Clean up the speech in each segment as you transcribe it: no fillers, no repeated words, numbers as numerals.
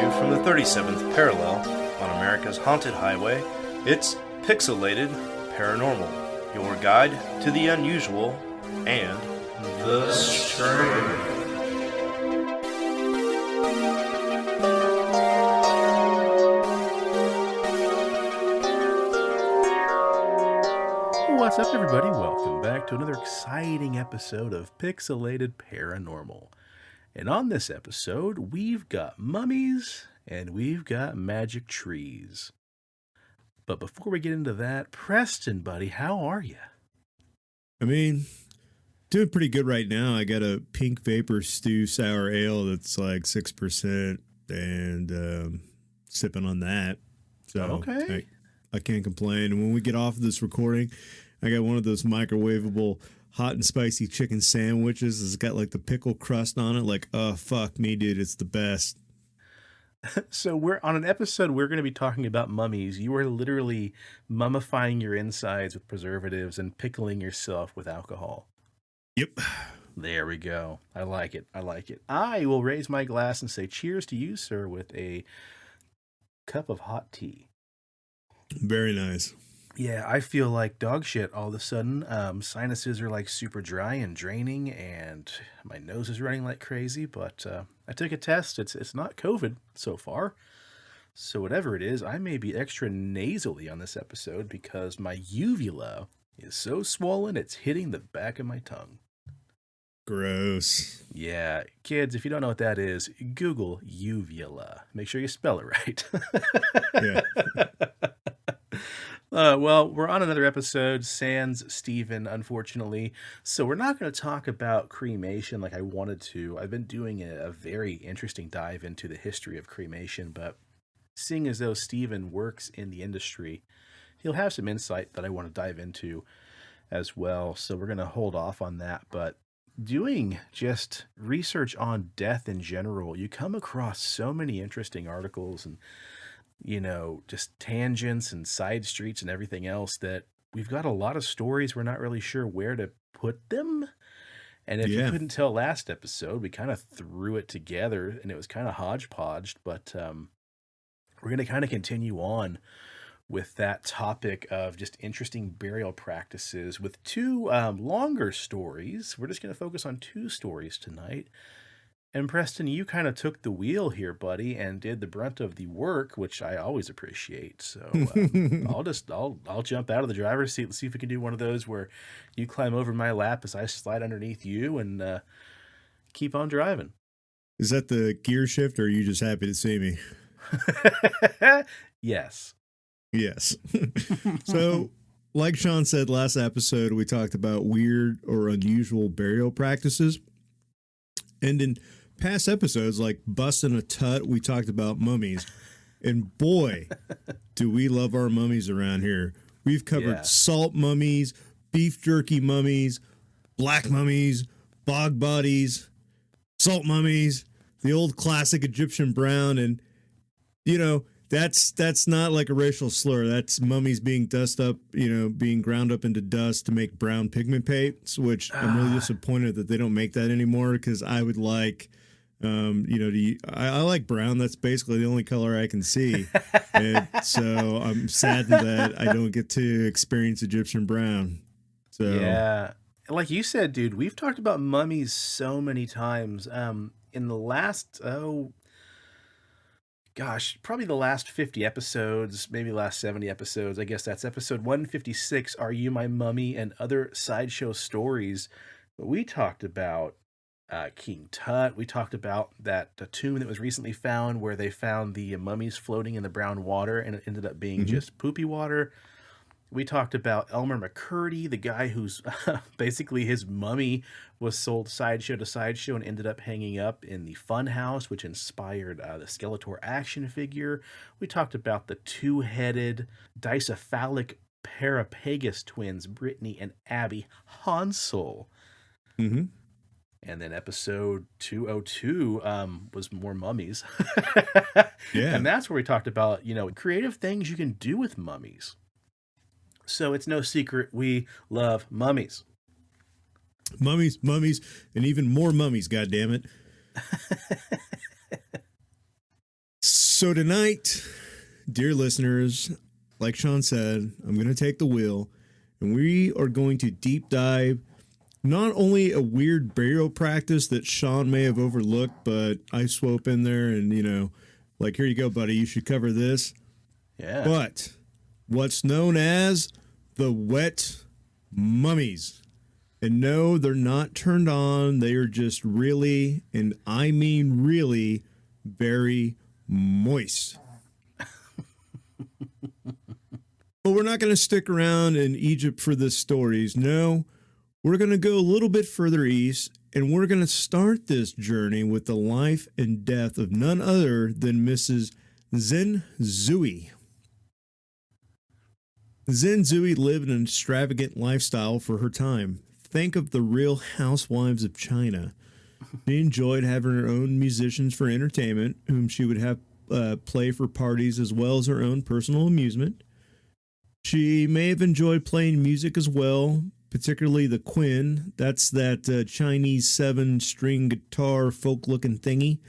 you from the 37th parallel on America's haunted highway, it's Pixelated Paranormal, your guide to the unusual and the strange. What's up, everybody? Welcome back to another exciting episode of Pixelated Paranormal. And on this episode, we've got mummies and we've got magic trees. But before we get into that, Preston, buddy, how are you? I mean, doing pretty good right now. I got a pink vapor stew sour ale that's like 6% and sipping on that. So okay. I can't complain. And when we get off of this recording, I got one of those microwavable hot and spicy chicken sandwiches. It's got like the pickle crust on it. Like, oh, fuck me, dude. It's the best. So we're on an episode, we're going to be talking about mummies. You are literally mummifying your insides with preservatives and pickling yourself with alcohol. Yep. There we go. I like it. I will raise my glass and say cheers to you, sir, with a cup of hot tea. Very nice. Yeah, I feel like dog shit all of a sudden. Sinuses are like super dry and draining, and my nose is running like crazy. But I took a test. It's not COVID so far. So whatever it is, I may be extra nasally on this episode because my uvula is so swollen it's hitting the back of my tongue. Gross. Yeah, kids, if you don't know what that is, Google uvula. Make sure you spell it right. Yeah. Well, we're on another episode, sans Steven, unfortunately. So we're not going to talk about cremation like I wanted to. I've been doing a very interesting dive into the history of cremation, but seeing as though Steven works in the industry, he'll have some insight that I want to dive into as well. So we're going to hold off on that. But doing just research on death in general, you come across so many interesting articles and just tangents and side streets and everything else that we've got a lot of stories we're not really sure where to put them. And if you couldn't tell last episode, we kind of threw it together and it was kind of hodgepodged, but we're going to kind of continue on with that topic of just interesting burial practices with two longer stories. We're just going to focus on two stories tonight. And Preston, you kind of took the wheel here, buddy, and did the brunt of the work, which I always appreciate. So I'll jump out of the driver's seat. Let's see if we can do one of those where you climb over my lap as I slide underneath you and keep on driving. Is that the gear shift, or are you just happy to see me? Yes. Yes. So, like Shawn said last episode, we talked about weird or unusual burial practices. And in past episodes, like Bustin' a Tut, we talked about mummies. And boy, do we love our mummies around here. We've covered salt mummies, beef jerky mummies, black mummies, bog bodies, salt mummies, the old classic Egyptian brown. And, that's not like a racial slur. That's mummies being being ground up into dust to make brown pigment paints, which I'm really disappointed that they don't make that anymore, because I would like, I like brown. That's basically the only color I can see. And so I'm saddened that I don't get to experience Egyptian brown. So yeah, like you said, dude, we've talked about mummies so many times. In the last, probably the last 50 episodes, maybe last 70 episodes. I guess that's episode 156, Are You My Mummy? And Other Sideshow Stories. But we talked about King Tut. We talked about the tomb that was recently found where they found the mummies floating in the brown water and it ended up being just poopy water. We talked about Elmer McCurdy, the guy who's basically his mummy was sold sideshow to sideshow and ended up hanging up in the Fun House, which inspired the Skeletor action figure. We talked about the two-headed dicephalic Parapagus twins, Brittany and Abby Hansel. Mm-hmm. And then episode 202 was more mummies. Yeah. And that's where we talked about, creative things you can do with mummies. So it's no secret we love mummies. Mummies, and even more mummies, goddammit. So tonight, dear listeners, like Shawn said, I'm going to take the wheel, and we are going to deep dive not only a weird burial practice that Shawn may have overlooked, but I swope in there and, like, here you go, buddy, you should cover this. Yeah. But what's known as the wet mummies. And no, they're not turned on. They are just really, and I mean really, very moist. But we're not going to stick around in Egypt for the stories. No, we're going to go a little bit further east, and we're going to start this journey with the life and death of none other than Mrs. Xin Zhui. Xin Zhui lived an extravagant lifestyle for her time. Think of the real housewives of China. She enjoyed having her own musicians for entertainment, whom she would have play for parties as well as her own personal amusement. She may have enjoyed playing music as well, particularly the quin. That's that Chinese 7-string guitar folk-looking thingy,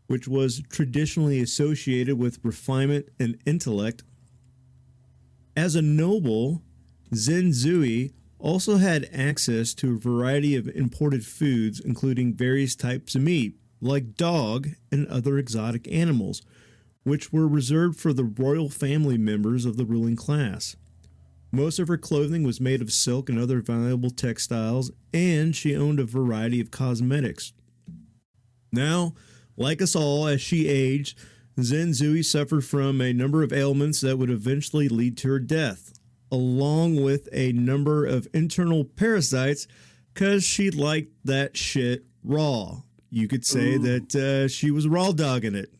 which was traditionally associated with refinement and intellect. As a noble, Xin Zhui also had access to a variety of imported foods, including various types of meat, like dog and other exotic animals, which were reserved for the royal family members of the ruling class. Most of her clothing was made of silk and other valuable textiles, and she owned a variety of cosmetics. Now, like us all, as she aged, Xin Zhui suffered from a number of ailments that would eventually lead to her death, along with a number of internal parasites, because she liked that shit raw. You could say that she was raw dogging it.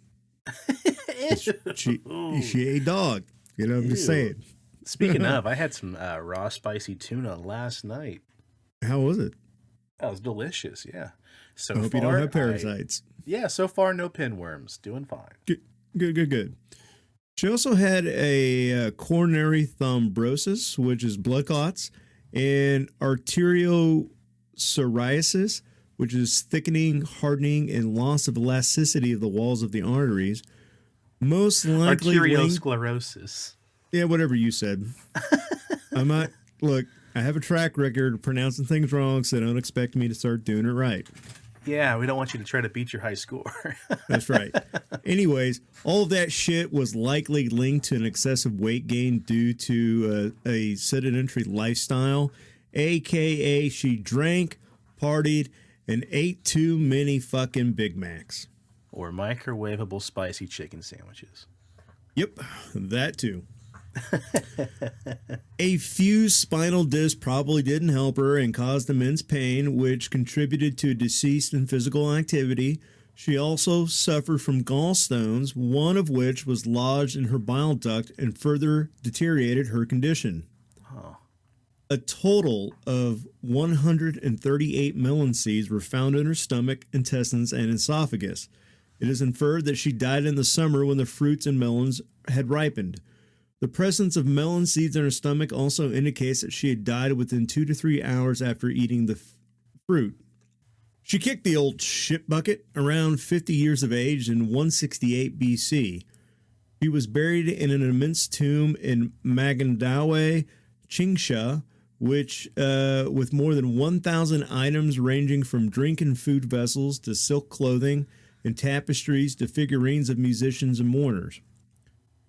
she ate dog. You know what I'm just saying. Speaking of, I had some raw spicy tuna last night. How was it? That was delicious, yeah. So I hope far, you don't have parasites. So far, no pinworms. Doing fine. Good. She also had a coronary thrombosis, which is blood clots, and arteriosclerosis, which is thickening, hardening, and loss of elasticity of the walls of the arteries. Most likely arteriosclerosis. Yeah, whatever you said. I'm not. Look, I have a track record of pronouncing things wrong, so don't expect me to start doing it right. Yeah, we don't want you to try to beat your high score. That's right. Anyways, all of that shit was likely linked to an excessive weight gain due to a sedentary lifestyle, a.k.a. she drank, partied, and ate too many fucking Big Macs. Or microwavable spicy chicken sandwiches. Yep, that too. A fused spinal disc probably didn't help her and caused immense pain, which contributed to deceased in physical activity. She also suffered from gallstones, one of which was lodged in her bile duct and further deteriorated her condition. Oh. A total of 138 melon seeds were found in her stomach, intestines, and esophagus. It is inferred that she died in the summer when the fruits and melons had ripened. The presence of melon seeds in her stomach also indicates that she had died within 2 to 3 hours after eating the fruit. She kicked the old shit bucket around 50 years of age in 168 BC. She was buried in an immense tomb in Magandawe, Chingsha, which with more than 1,000 items ranging from drink and food vessels to silk clothing and tapestries to figurines of musicians and mourners.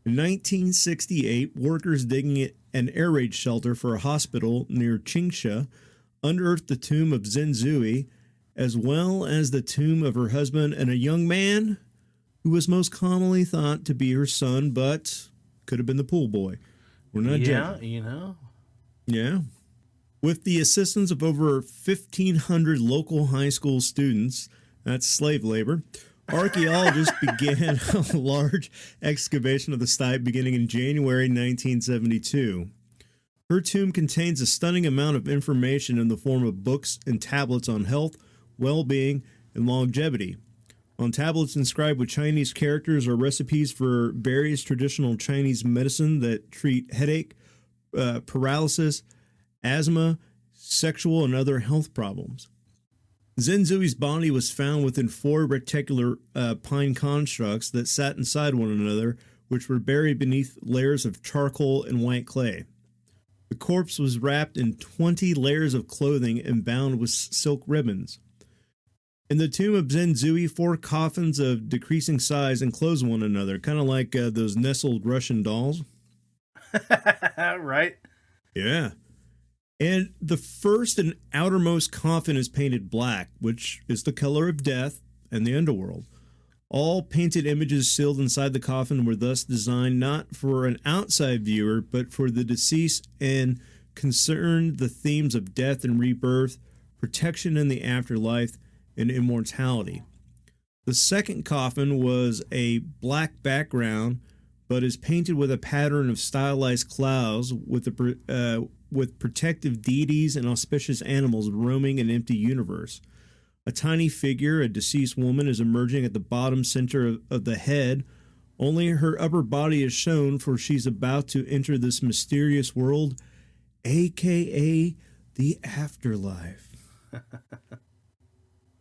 In 1968, workers digging an air raid shelter for a hospital near Chingsha unearthed the tomb of Xin Zhui, as well as the tomb of her husband and a young man who was most commonly thought to be her son, but could have been the pool boy. We're not judging. You know. Yeah. With the assistance of over 1,500 local high school students, that's slave labor, archaeologists began a large excavation of the site beginning in January 1972. Her tomb contains a stunning amount of information in the form of books and tablets on health, well-being, and longevity. On tablets inscribed with Chinese characters are recipes for various traditional Chinese medicine that treat headache, paralysis, asthma, sexual, and other health problems. Xin Zhui's body was found within 4 rectangular pine constructs that sat inside one another, which were buried beneath layers of charcoal and white clay. The corpse was wrapped in 20 layers of clothing and bound with silk ribbons. In the tomb of Xin Zhui, 4 coffins of decreasing size enclose one another, kind of like those nestled Russian dolls. Right? Yeah. And the first and outermost coffin is painted black, which is the color of death and the underworld. All painted images sealed inside the coffin were thus designed not for an outside viewer, but for the deceased, and concerned the themes of death and rebirth, protection in the afterlife, and immortality. The second coffin was a black background, but is painted with a pattern of stylized clouds with protective deities and auspicious animals roaming an empty universe. A tiny figure, a deceased woman, is emerging at the bottom center of the head. Only her upper body is shown, for she's about to enter this mysterious world, aka the afterlife.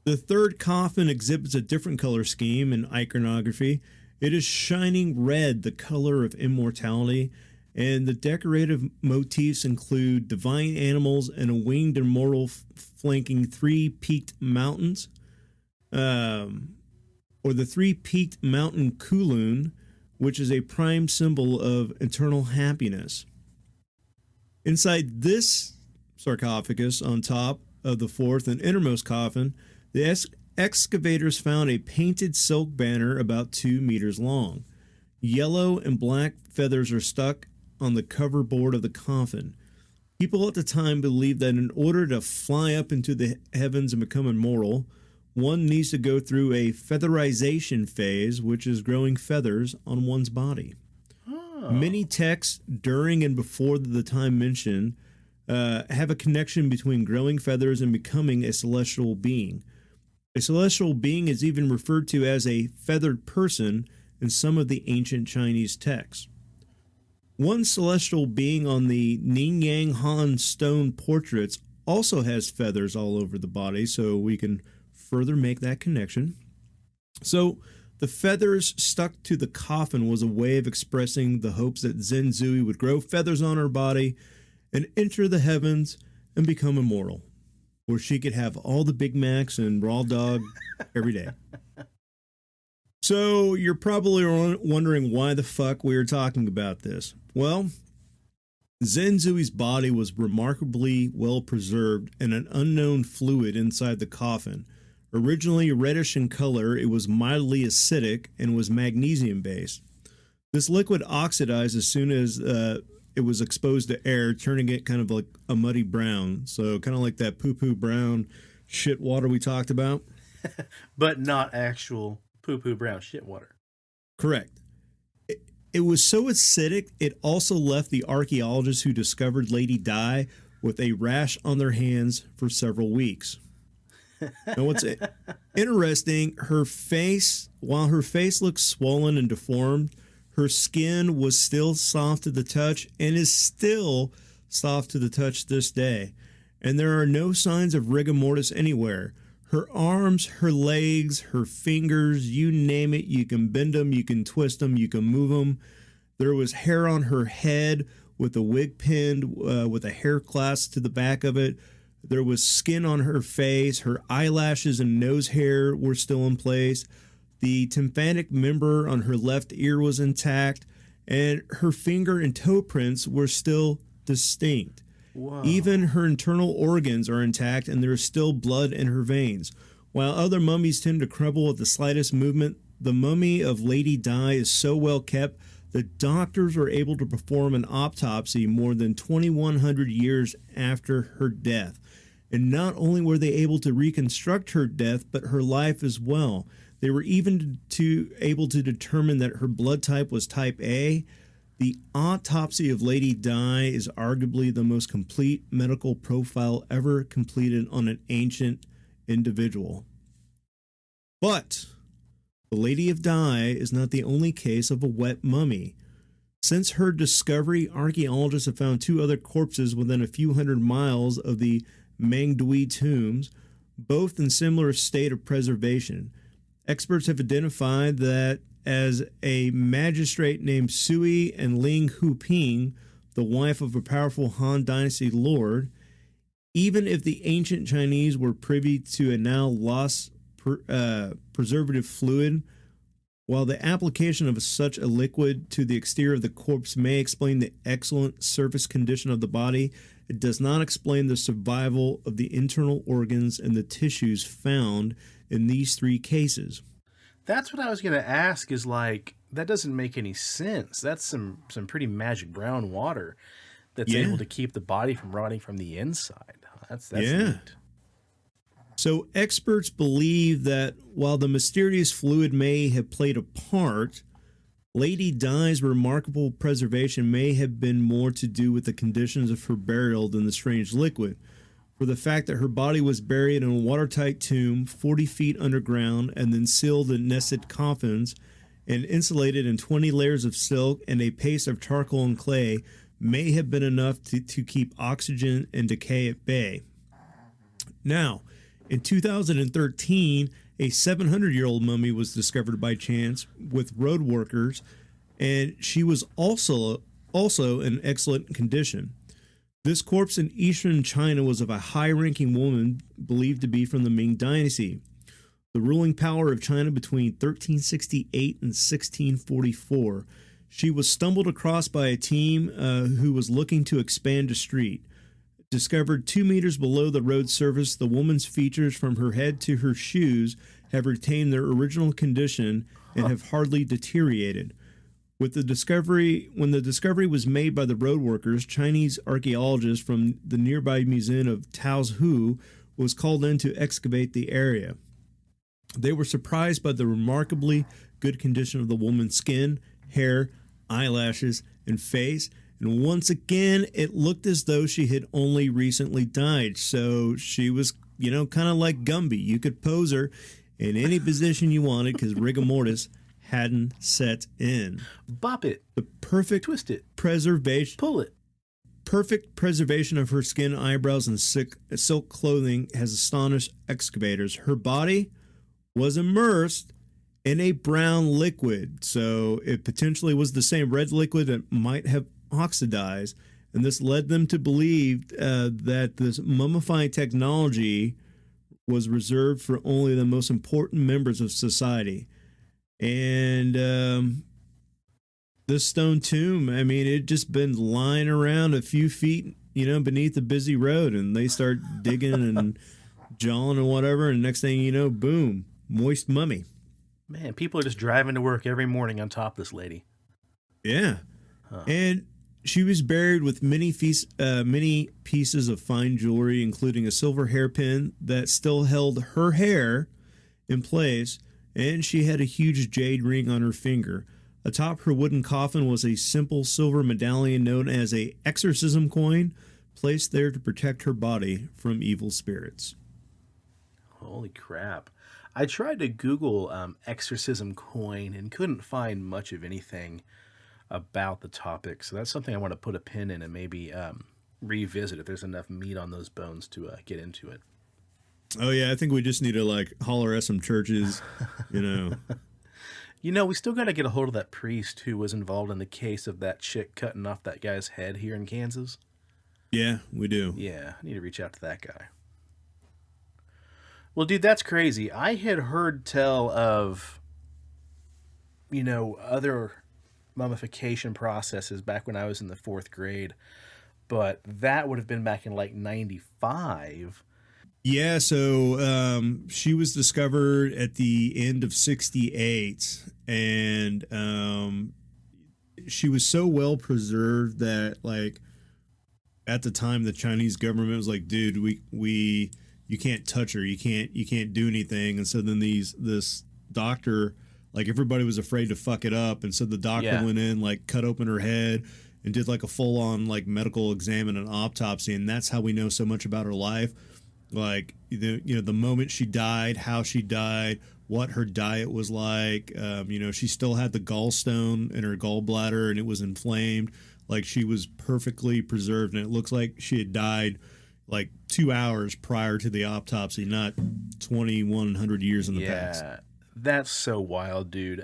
The third coffin exhibits a different color scheme and iconography. It is shining red, the color of immortality, and the decorative motifs include divine animals and a winged immortal flanking 3 peaked mountains, or the 3-peaked mountain Kulun, which is a prime symbol of eternal happiness. Inside this sarcophagus, on top of the fourth and innermost coffin, the excavators found a painted silk banner about 2 meters long. Yellow and black feathers are stuck on the cover board of the coffin. People at the time believed that in order to fly up into the heavens and become immortal, one needs to go through a featherization phase, which is growing feathers on one's body. Oh. Many texts during and before the time mentioned have a connection between growing feathers and becoming a celestial being. A celestial being is even referred to as a feathered person in some of the ancient Chinese texts. One celestial being on the Ningyan Han stone portraits also has feathers all over the body, so we can further make that connection. So the feathers stuck to the coffin was a way of expressing the hopes that Xin Zhui would grow feathers on her body and enter the heavens and become immortal, where she could have all the Big Macs and raw dog every day. So you're probably wondering why the fuck we are talking about this. Well, Xin Zhui's body was remarkably well preserved in an unknown fluid inside the coffin. Originally reddish in color, it was mildly acidic and was magnesium-based. This liquid oxidized as soon as it was exposed to air, turning it kind of like a muddy brown. So kind of like that poo-poo brown shit water we talked about. But not actual poo-poo brown shit water. Correct. It was so acidic, it also left the archaeologists who discovered Lady Di with a rash on their hands for several weeks. Now, what's interesting, while her face looked swollen and deformed, her skin was still soft to the touch and is still soft to the touch this day. And there are no signs of rigor mortis anywhere. Her arms, her legs, her fingers, you name it, you can bend them, you can twist them, you can move them. There was hair on her head with a wig pinned with a hair clasp to the back of it. There was skin on her face. Her eyelashes and nose hair were still in place. The tympanic member on her left ear was intact, and her finger and toe prints were still distinct. Wow. Even her internal organs are intact, and there is still blood in her veins. While other mummies tend to crumble at the slightest movement, the mummy of Lady Di is so well kept that doctors are able to perform an autopsy more than 2,100 years after her death. And not only were they able to reconstruct her death, but her life as well. They were even able to determine that her blood type was type A. The autopsy of Lady Di is arguably the most complete medical profile ever completed on an ancient individual. But the Lady of Di is not the only case of a wet mummy. Since her discovery, archaeologists have found 2 other corpses within a few hundred miles of the Mangdui tombs. both in similar state of preservation. Experts have identified that as a magistrate named Sui and Ling Huping, the wife of a powerful Han Dynasty lord, even if the ancient Chinese were privy to a now lost preservative fluid, while the application of such a liquid to the exterior of the corpse may explain the excellent surface condition of the body, it does not explain the survival of the internal organs and the tissues found in these three cases. That's what I was going to ask, is like, that doesn't make any sense. That's some pretty magic brown water that's able to keep the body from rotting from the inside. That's neat. So experts believe that while the mysterious fluid may have played a part, Lady Di's remarkable preservation may have been more to do with the conditions of her burial than the strange liquid. For the fact that her body was buried in a watertight tomb 40 feet underground and then sealed in nested coffins and insulated in 20 layers of silk and a paste of charcoal and clay may have been enough to keep oxygen and decay at bay. Now, in 2013, a 700-year-old mummy was discovered by chance with road workers, and she was also in excellent condition. This corpse in eastern China was of a high-ranking woman believed to be from the Ming Dynasty, the ruling power of China between 1368 and 1644. She was stumbled across by a team who was looking to expand a street. Discovered 2 meters below the road surface, the woman's features from her head to her shoes have retained their original condition and have hardly deteriorated. When the discovery was made by the road workers, Chinese archaeologists from the nearby museum of Taozu was called in to excavate the area. They were surprised by the remarkably good condition of the woman's skin, hair, eyelashes, and face. And once again, it looked as though she had only recently died. So she was, kind of like Gumby. You could pose her in any position you wanted because rigor mortis hadn't set in. Bop it. The perfect Twist it. preservation. Pull it. Perfect preservation of her skin, eyebrows, and silk clothing has astonished excavators. Her body was immersed in a brown liquid. So it potentially was the same red liquid that might have oxidized, and this led them to believe that this mummifying technology was reserved for only the most important members of society. And this stone tomb, it just been lying around a few feet, beneath a busy road, and they start digging and jawing and whatever, and next thing you know, boom, moist mummy. Man, people are just driving to work every morning on top of this lady. Yeah. And she was buried with many pieces of fine jewelry, including a silver hairpin that still held her hair in place, and she had a huge jade ring on her finger. Atop her wooden coffin was a simple silver medallion known as a exorcism coin, placed there to protect her body from evil spirits. Holy crap. I tried to Google exorcism coin and couldn't find much of anything about the topic. So that's something I want to put a pin in and maybe revisit if there's enough meat on those bones to get into it. Oh, yeah. I think we just need to holler at some churches, We still got to get a hold of that priest who was involved in the case of that chick cutting off that guy's head here in Kansas. Yeah, we do. Yeah, I need to reach out to that guy. Well, dude, that's crazy. I had heard tell of, other mummification processes back when I was in the 4th grade, but that would have been back in 95. Yeah, so she was discovered at the end of 68, and she was so well preserved that at the time the Chinese government was like, dude, you can't touch her, you can't do anything. And so then this doctor, everybody was afraid to fuck it up, and so the doctor went in, cut open her head and did a full-on medical exam and an autopsy, and that's how we know so much about her life. The moment she died, how she died, what her diet was like. She still had the gallstone in her gallbladder and it was inflamed. She was perfectly preserved, and it looks like she had died, like 2 hours prior to the autopsy, not 2,100 years in the past. Yeah, that's so wild, dude.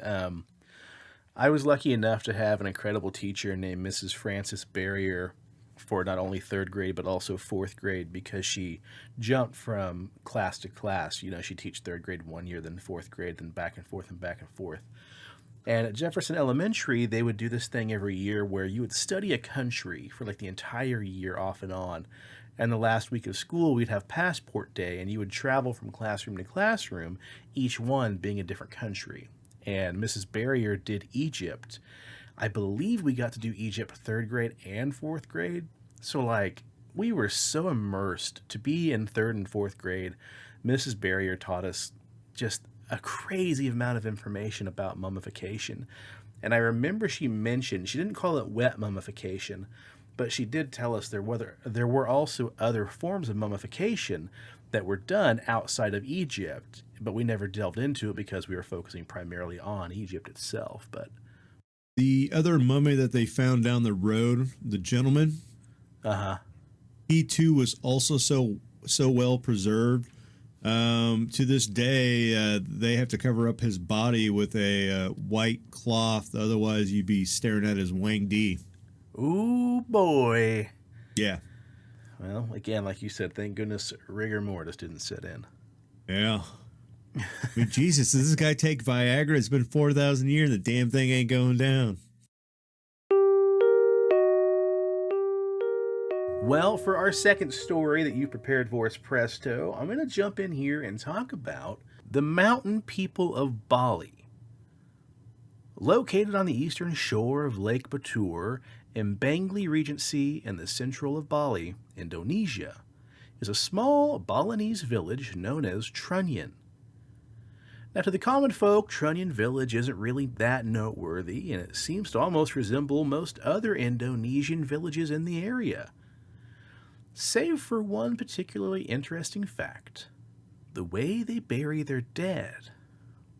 I was lucky enough to have an incredible teacher named Mrs. Frances Barrier for not only third grade, but also fourth grade, because she jumped from class to class. You know, she'd teach third grade one year, then fourth grade, then back and forth and back and forth. And at Jefferson Elementary, they would do this thing every year where you would study a country for like the entire year off and on. And the last week of school, we'd have passport day, and you would travel from classroom to classroom, each one being a different country. And Mrs. Barrier did Egypt. I believe we got to do Egypt third grade and fourth grade. So, like, we were so immersed to be in third and fourth grade. Mrs. Barrier taught us just a crazy amount of information about mummification. And I remember she mentioned, she didn't call it wet mummification, but she did tell us there were also other forms of mummification that were done outside of Egypt, but we never delved into it because we were focusing primarily on Egypt itself. But the other mummy that they found down the road, the gentleman, he too was also so well preserved. To this day, they have to cover up his body with a white cloth, otherwise you'd be staring at his Wang D. Ooh, boy. Yeah. Well, again, like you said, thank goodness rigor mortis didn't set in. Yeah. I mean, Jesus, does this guy take Viagra? It's been 4,000 years. The damn thing ain't going down. Well, for our second story that you prepared for us, Presto, I'm going to jump in here and talk about the mountain people of Bali. Located on the eastern shore of Lake Batur in Bangli Regency in the central of Bali, Indonesia, is a small Balinese village known as Trunyan. Now, to the common folk, Trunyan village isn't really that noteworthy, and it seems to almost resemble most other Indonesian villages in the area. Save for one particularly interesting fact: the way they bury their dead,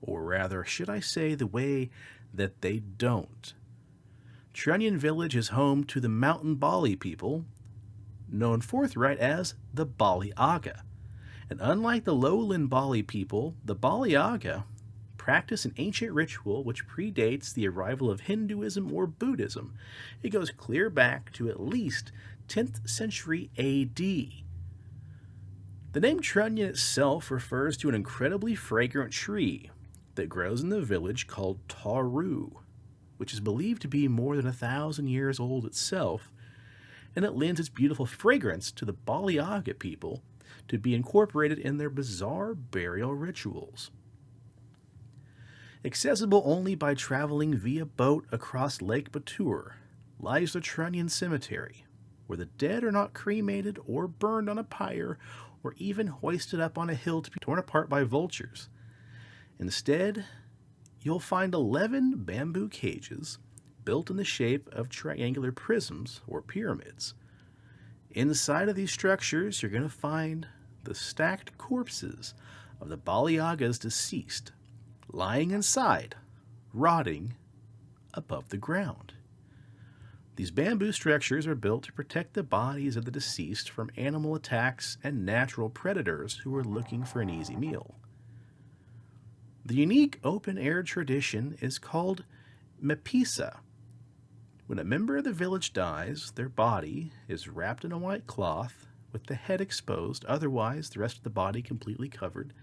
or rather, should I say, the way that they don't. Trunyan village is home to the mountain Bali people, known forthright as the Bali Aga. And unlike the lowland Bali people, the Bali Aga practice an ancient ritual which predates the arrival of Hinduism or Buddhism. It goes clear back to at least 10th century AD. The name Trunyan itself refers to an incredibly fragrant tree that grows in the village called Taru, which is believed to be more than 1,000 years old itself, and it lends its beautiful fragrance to the Bali Aga people to be incorporated in their bizarre burial rituals. Accessible only by traveling via boat across Lake Batur lies the Trunyan Cemetery, where the dead are not cremated or burned on a pyre or even hoisted up on a hill to be torn apart by vultures. Instead, you'll find 11 bamboo cages built in the shape of triangular prisms or pyramids. Inside of these structures, you're going to find the stacked corpses of the Bali Aga's deceased, lying inside, rotting above the ground. These bamboo structures are built to protect the bodies of the deceased from animal attacks and natural predators who are looking for an easy meal. The unique open-air tradition is called mepisa. When a member of the village dies, their body is wrapped in a white cloth with the head exposed, otherwise the rest of the body completely covered,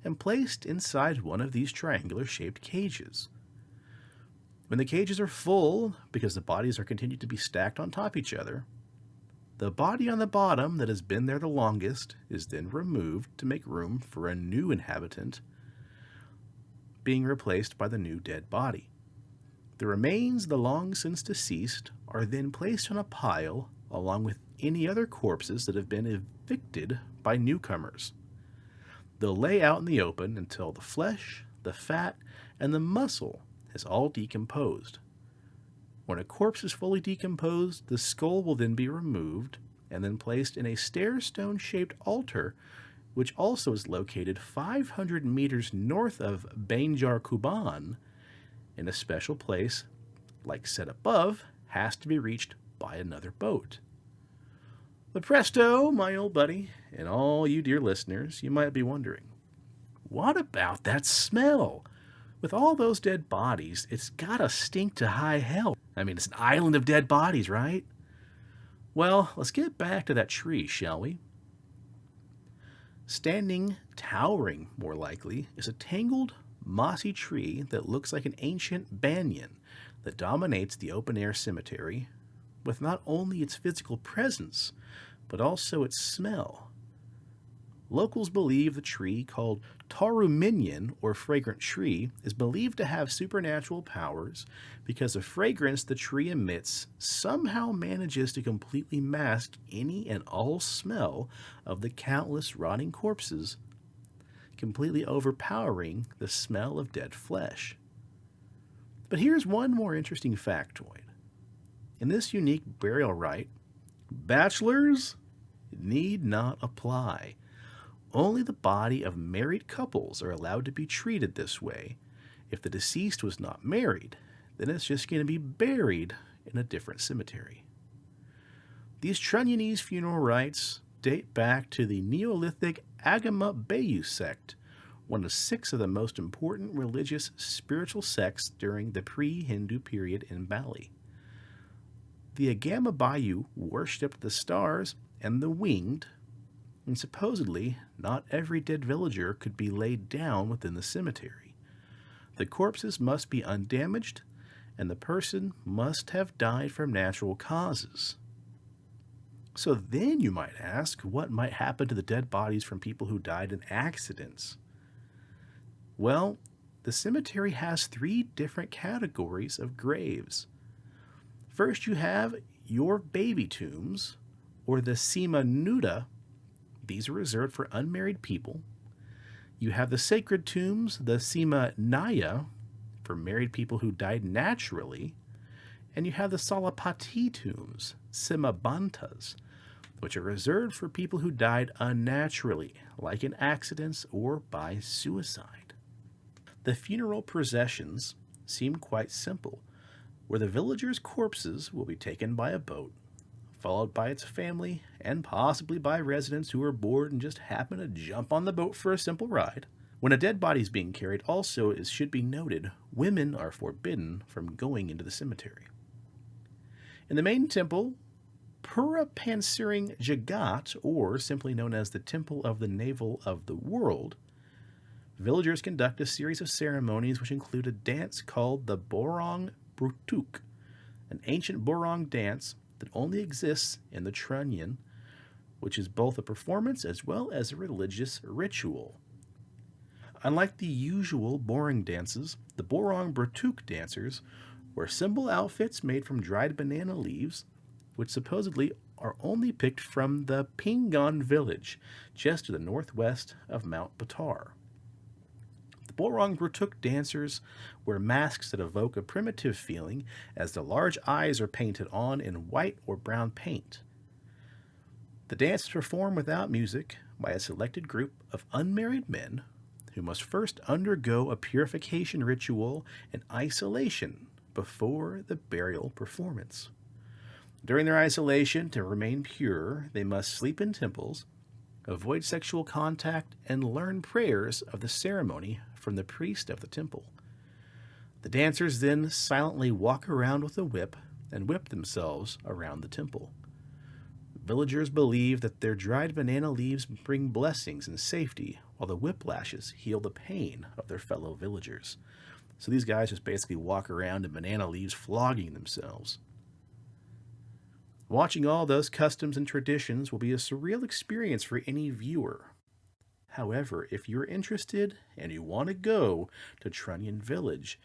and placed inside one of these triangular-shaped cages. When the cages are full, because the bodies are continued to be stacked on top of each other, the body on the bottom that has been there the longest is then removed to make room for a new inhabitant, being replaced by the new dead body. The remains of the long since deceased are then placed on a pile along with any other corpses that have been evicted by newcomers. They'll lay out in the open until the flesh, the fat, and the muscle has all decomposed. When a corpse is fully decomposed, the skull will then be removed and then placed in a stair-stone-shaped altar, which also is located 500 meters north of Banjar Kuban, in a special place, like said above, has to be reached by another boat. But presto, my old buddy, and all you dear listeners, you might be wondering, what about that smell? With all those dead bodies, it's gotta stink to high hell. I mean, it's an island of dead bodies, right? Well, let's get back to that tree, shall we? Standing, towering more likely, is a tangled, mossy tree that looks like an ancient banyan that dominates the open-air cemetery with not only its physical presence, but also its smell. Locals believe the tree, called Taruminyan, or fragrant tree, is believed to have supernatural powers because the fragrance the tree emits somehow manages to completely mask any and all smell of the countless rotting corpses, completely overpowering the smell of dead flesh. But here's one more interesting factoid. In this unique burial rite, bachelors need not apply. Only the body of married couples are allowed to be treated this way. If the deceased was not married, then it's just going to be buried in a different cemetery. These Trunyanese funeral rites date back to the Neolithic Agama Bayu sect, one of 6 of the most important religious spiritual sects during the pre-Hindu period in Bali. The Agama Bayu worshipped the stars and the winged, and supposedly not every dead villager could be laid down within the cemetery. The corpses must be undamaged, and the person must have died from natural causes. So then you might ask, what might happen to the dead bodies from people who died in accidents? Well, the cemetery has 3 different categories of graves. First, you have your baby tombs, or the Sima Nuda. These are reserved for unmarried people. You have the sacred tombs, the Sima Naya, for married people who died naturally. And you have the Salapati tombs, Sima Bantas, which are reserved for people who died unnaturally, like in accidents or by suicide. The funeral processions seem quite simple, where the villagers' corpses will be taken by a boat, followed by its family, and possibly by residents who are bored and just happen to jump on the boat for a simple ride. When a dead body is being carried, also, it should be noted, women are forbidden from going into the cemetery. In the main temple, Pura Pansiring Jagat, or simply known as the Temple of the Navel of the World, villagers conduct a series of ceremonies which include a dance called the Borong Brutuk, an ancient Borong dance that only exists in the Trunyan, which is both a performance as well as a religious ritual. Unlike the usual Borong dances, the Borong Brutuk dancers wear simple outfits made from dried banana leaves, which supposedly are only picked from the Pingon village, just to the northwest of Mount Batar. The Borong Brutuk dancers wear masks that evoke a primitive feeling, as the large eyes are painted on in white or brown paint. The dance is performed without music by a selected group of unmarried men who must first undergo a purification ritual and isolation before the burial performance. During their isolation, to remain pure, they must sleep in temples, avoid sexual contact, and learn prayers of the ceremony from the priest of the temple. The dancers then silently walk around with a whip and whip themselves around the temple. Villagers believe that their dried banana leaves bring blessings and safety, while the whiplashes heal the pain of their fellow villagers. So these guys just basically walk around in banana leaves flogging themselves. Watching all those customs and traditions will be a surreal experience for any viewer. However, if you're interested and you want to go to Trunyan Village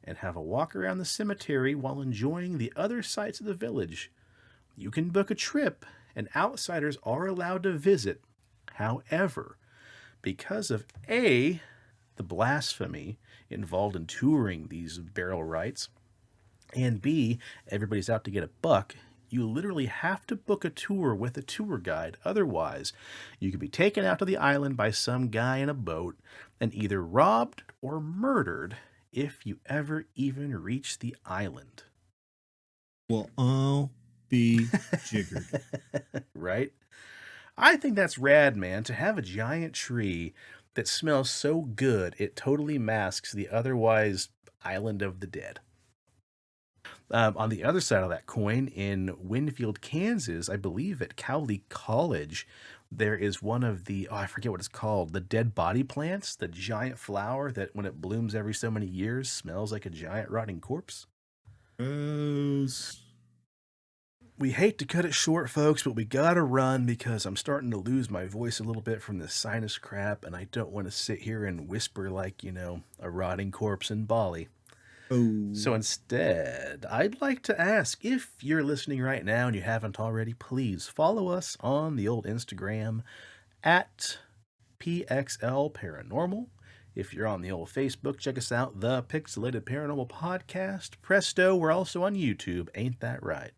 and have a walk around the cemetery while enjoying the other sites of the village, you can book a trip and outsiders are allowed to visit. However, because of A, the blasphemy involved in touring these burial rites, and B, everybody's out to get a buck, you literally have to book a tour with a tour guide. Otherwise, you could be taken out to the island by some guy in a boat and either robbed or murdered if you ever even reach the island. Well, be jiggered. Right? I think that's rad, man, to have a giant tree that smells so good it totally masks the otherwise island of the dead. On the other side of that coin, in Winfield, Kansas, I believe at Cowley College, there is one of the, I forget what it's called, the dead body plants, the giant flower that when it blooms every so many years smells like a giant rotting corpse. Gross. We hate to cut it short, folks, but we gotta run because I'm starting to lose my voice a little bit from this sinus crap, and I don't want to sit here and whisper like, a rotting corpse in Bali. Oh. So instead, I'd like to ask, if you're listening right now and you haven't already, please follow us on the old Instagram at PXL Paranormal. If you're on the old Facebook, check us out, the Pixelated Paranormal Podcast. Presto, we're also on YouTube. Ain't that right?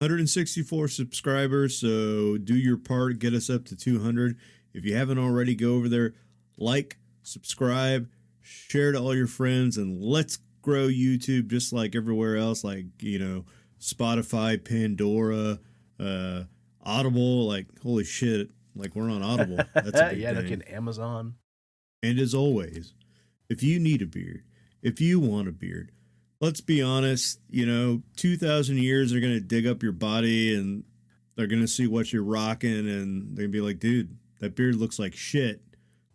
164 subscribers, so do your part, get us up to 200. If you haven't already, go over there, like, subscribe, share to all your friends, and let's grow YouTube just like everywhere else, like, Spotify, Pandora, Audible, like, holy shit, like we're on Audible. That's a big yeah, thing. look at Amazon. And as always, if you need a beard, if you want a beard, let's be honest, 2,000 years, they're going to dig up your body and they're going to see what you're rocking and they're going to be like, dude, that beard looks like shit.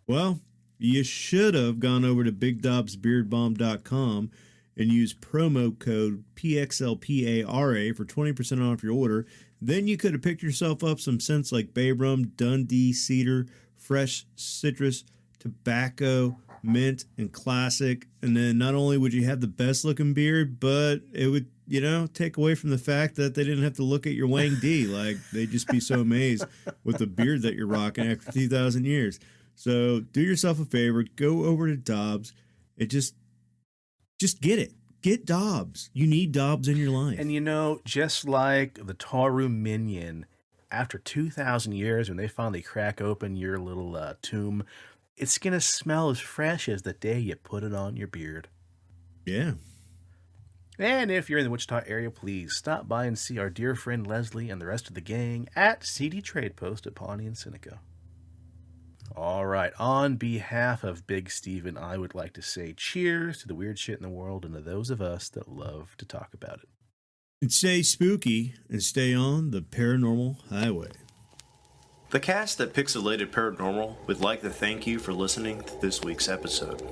Well, you should have gone over to BigDobsBeardBomb.com and used promo code PXLPARA for 20% off your order. Then you could have picked yourself up some scents like Bay Rum, Dundee, Cedar, Fresh Citrus, Tobacco, Mint, and Classic. And then not only would you have the best looking beard, but it would, take away from the fact that they didn't have to look at your Wang D. Like, they'd just be so amazed with the beard that you're rocking after 2,000 years. So do yourself a favor, go over to Dobbs and just get it. Get Dobbs. You need Dobbs in your life. And just like the Tauru Minion, after 2,000 years, when they finally crack open your little tomb, it's going to smell as fresh as the day you put it on your beard. Yeah. And if you're in the Wichita area, please stop by and see our dear friend Leslie and the rest of the gang at CD Trade Post at Pawnee and Seneca. All right, on behalf of Big Steven, I would like to say cheers to the weird shit in the world and to those of us that love to talk about it. And stay spooky and stay on the paranormal highway. The cast at Pixelated Paranormal would like to thank you for listening to this week's episode.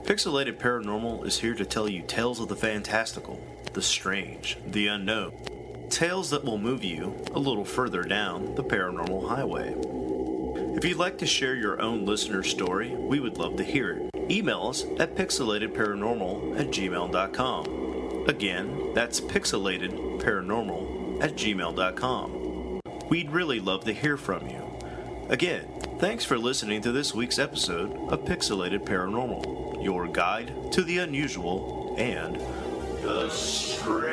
Pixelated Paranormal is here to tell you tales of the fantastical, the strange, the unknown. Tales that will move you a little further down the paranormal highway. If you'd like to share your own listener story, we would love to hear it. Email us at pixelatedparanormal@gmail.com. Again, that's pixelatedparanormal@gmail.com. We'd really love to hear from you. Again, thanks for listening to this week's episode of Pixelated Paranormal, your guide to the unusual and the strange.